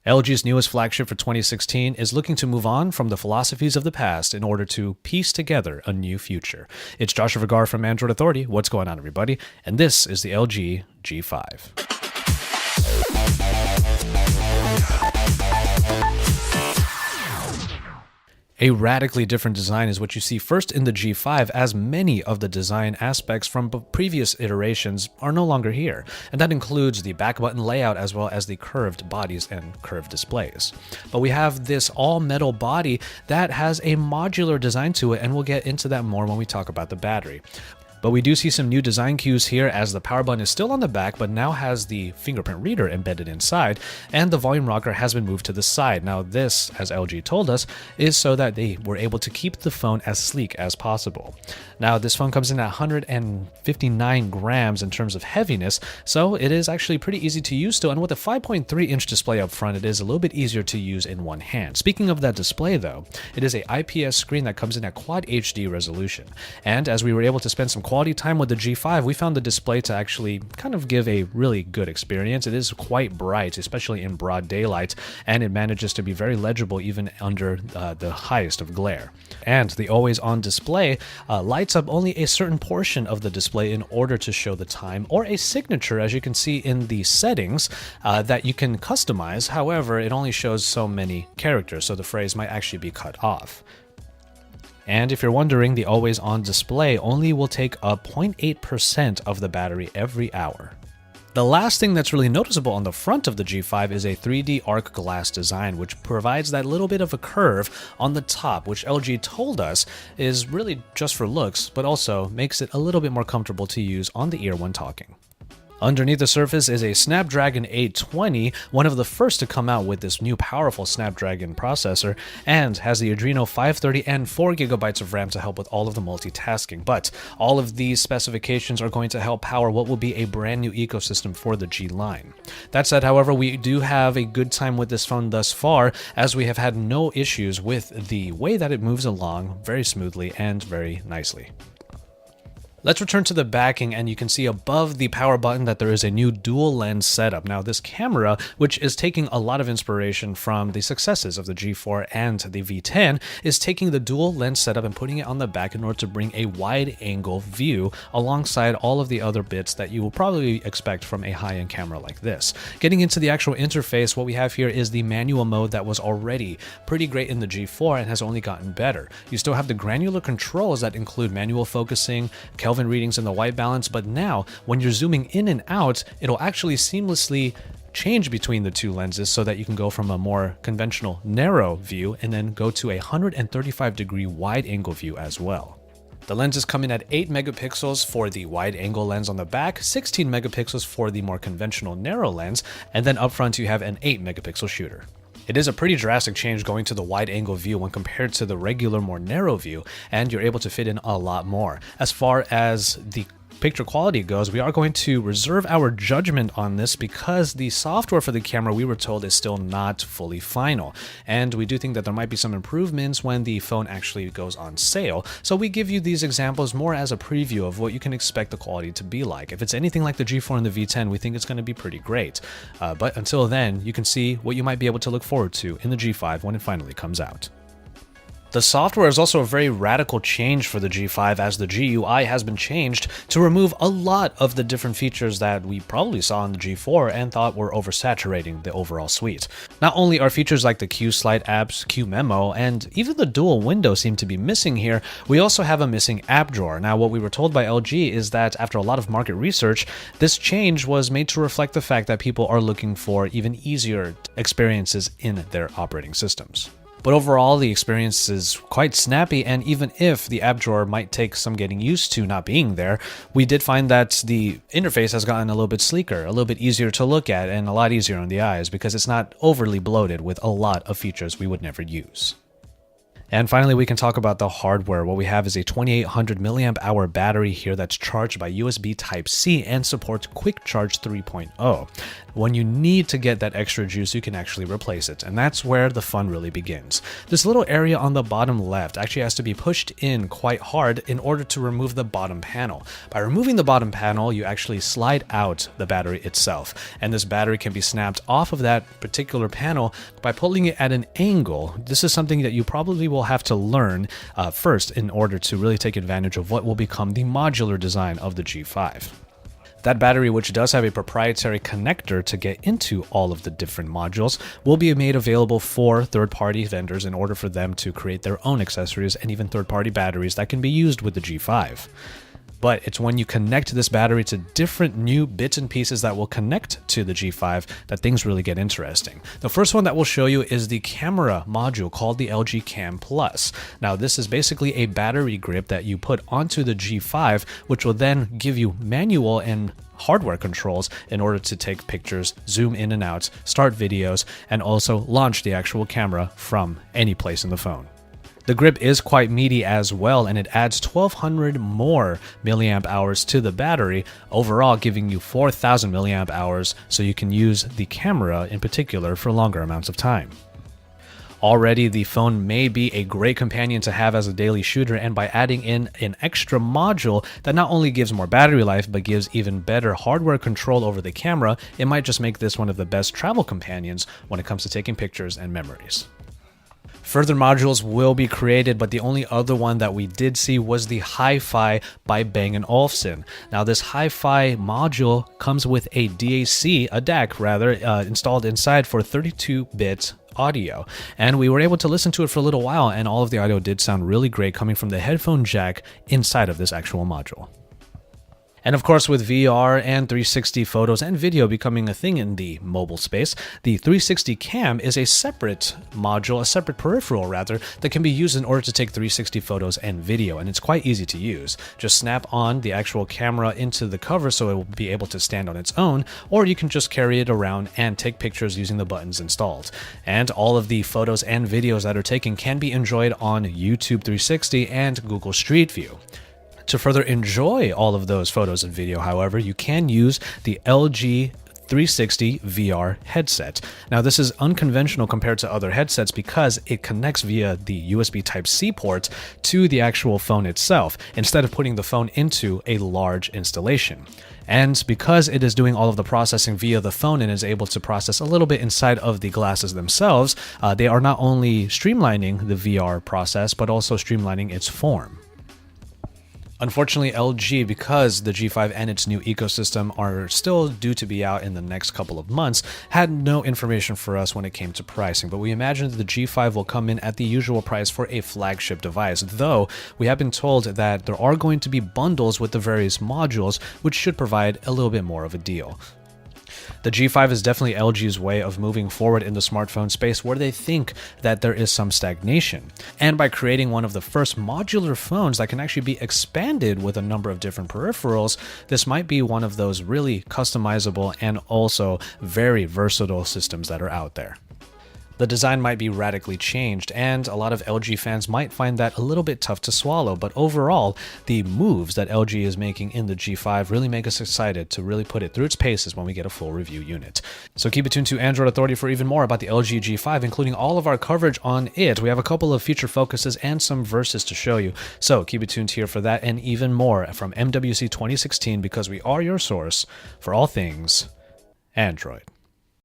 LG's newest flagship for 2016 is looking to move on from the philosophies of the past in order to piece together a new future. It's Joshua Vergara from Android Authority. What's going on, everybody? And this is the LG G5. A radically different design is what you see first in the G5, as many of the design aspects from previous iterations are no longer here, and that includes the back button layout as well as the curved bodies and curved displays. But we have this all-metal body that has a modular design to it, and we'll get into that more when we talk about the battery. But we do see some new design cues here, as the power button is still on the back but now has the fingerprint reader embedded inside, and the volume rocker has been moved to the side. Now this, as LG told us, is so that they were able to keep the phone as sleek as possible. Now this phone comes in at 159 grams in terms of heaviness, so it is actually pretty easy to use still, and with a 5.3-inch display up front, it is a little bit easier to use in one hand. Speaking of that display though, it is a IPS screen that comes in at Quad HD resolution, and as we were able to spend some quality time with the G5, we found the display to actually kind of give a really good experience. It is quite bright, especially in broad daylight, and it manages to be very legible even under the highest of glare. And the always-on display lights up only a certain portion of the display in order to show the time, or a signature, as you can see in the settings, that you can customize. However, it only shows so many characters, so the phrase might actually be cut off. And if you're wondering, the always-on display only will take up 0.8% of the battery every hour. The last thing that's really noticeable on the front of the G5 is a 3D arc glass design, which provides that little bit of a curve on the top, which LG told us is really just for looks, but also makes it a little bit more comfortable to use on the ear when talking. Underneath the surface is a Snapdragon 820, one of the first to come out with this new powerful Snapdragon processor, and has the Adreno 530 and 4GB of RAM to help with all of the multitasking. But all of these specifications are going to help power what will be a brand new ecosystem for the G line. That said, however, we do have a good time with this phone thus far, as we have had no issues with the way that it moves along very smoothly and very nicely. Let's return to the backing, and you can see above the power button that there is a new dual lens setup. Now this camera, which is taking a lot of inspiration from the successes of the G4 and the V10, is taking the dual lens setup and putting it on the back in order to bring a wide angle view alongside all of the other bits that you will probably expect from a high-end camera like this. Getting into the actual interface, what we have here is the manual mode that was already pretty great in the G4 and has only gotten better. You still have the granular controls that include manual focusing, Kelvin readings, and the white balance, but now when you're zooming in and out, it'll actually seamlessly change between the two lenses so that you can go from a more conventional narrow view and then go to a 135-degree wide angle view as well. The lenses come in at 8 megapixels for the wide angle lens on the back, 16 megapixels for the more conventional narrow lens, and then up front you have an 8 megapixel shooter. It is a pretty drastic change going to the wide angle view when compared to the regular, more narrow view, and you're able to fit in a lot more. As far as the picture quality goes, we are going to reserve our judgment on this because the software for the camera, we were told, is still not fully final, and we do think that there might be some improvements when the phone actually goes on sale. So we give you these examples more as a preview of what you can expect the quality to be like. If it's anything like the G4 and the V10, we think it's going to be pretty great. But until then, you can see what you might be able to look forward to in the G5 when it finally comes out. The software is also a very radical change for the G5, as the GUI has been changed to remove a lot of the different features that we probably saw in the G4 and thought were oversaturating the overall suite. Not only are features like the Q Slide apps, Q Memo, and even the dual window seem to be missing here, we also have a missing app drawer. Now, what we were told by LG is that after a lot of market research, this change was made to reflect the fact that people are looking for even easier experiences in their operating systems. But overall, the experience is quite snappy, and even if the app drawer might take some getting used to not being there, we did find that the interface has gotten a little bit sleeker, a little bit easier to look at, and a lot easier on the eyes because it's not overly bloated with a lot of features we would never use. And finally, we can talk about the hardware. What we have is a 2800 milliamp hour battery here that's charged by USB Type-C and supports Quick Charge 3.0. When you need to get that extra juice, you can actually replace it, and that's where the fun really begins. This little area on the bottom left actually has to be pushed in quite hard in order to remove the bottom panel. By removing the bottom panel, you actually slide out the battery itself, and this battery can be snapped off of that particular panel by pulling it at an angle. This is something that you probably will have to learn first in order to really take advantage of what will become the modular design of the G5. That battery, which does have a proprietary connector to get into all of the different modules, will be made available for third-party vendors in order for them to create their own accessories and even third-party batteries that can be used with the G5. But it's when you connect this battery to different new bits and pieces that will connect to the G5 that things really get interesting. The first one that we'll show you is the camera module called the LG Cam Plus. Now, this is basically a battery grip that you put onto the G5, which will then give you manual and hardware controls in order to take pictures, zoom in and out, start videos, and also launch the actual camera from any place in the phone. The grip is quite meaty as well, and it adds 1200 more milliamp hours to the battery, overall giving you 4000 milliamp hours, so you can use the camera in particular for longer amounts of time. Already, the phone may be a great companion to have as a daily shooter, and by adding in an extra module that not only gives more battery life, but gives even better hardware control over the camera, it might just make this one of the best travel companions when it comes to taking pictures and memories. Further modules will be created, but the only other one that we did see was the Hi-Fi by Bang & Olufsen. Now, this Hi-Fi module comes with a DAC rather, installed inside for 32-bit audio, and we were able to listen to it for a little while, and all of the audio did sound really great coming from the headphone jack inside of this actual module. And of course, with VR and 360 photos and video becoming a thing in the mobile space, the 360 cam is a separate module, a separate peripheral rather, that can be used in order to take 360 photos and video, and it's quite easy to use. Just snap on the actual camera into the cover so it will be able to stand on its own, or you can just carry it around and take pictures using the buttons installed. And all of the photos and videos that are taken can be enjoyed on YouTube 360 and Google Street View. To further enjoy all of those photos and video, however, you can use the LG 360 VR headset. Now, this is unconventional compared to other headsets because it connects via the USB Type-C port to the actual phone itself, instead of putting the phone into a large installation. And because it is doing all of the processing via the phone and is able to process a little bit inside of the glasses themselves, they are not only streamlining the VR process, but also streamlining its form. Unfortunately, LG, because the G5 and its new ecosystem are still due to be out in the next couple of months, had no information for us when it came to pricing, but we imagine that the G5 will come in at the usual price for a flagship device, though we have been told that there are going to be bundles with the various modules, which should provide a little bit more of a deal. The G5 is definitely LG's way of moving forward in the smartphone space where they think that there is some stagnation. And by creating one of the first modular phones that can actually be expanded with a number of different peripherals, this might be one of those really customizable and also very versatile systems that are out there. The design might be radically changed, and a lot of LG fans might find that a little bit tough to swallow, but overall, the moves that LG is making in the G5 really make us excited to really put it through its paces when we get a full review unit. So keep it tuned to Android Authority for even more about the LG G5, including all of our coverage on it. We have a couple of feature focuses and some verses to show you, so keep it tuned here for that and even more from MWC 2016, because we are your source for all things Android.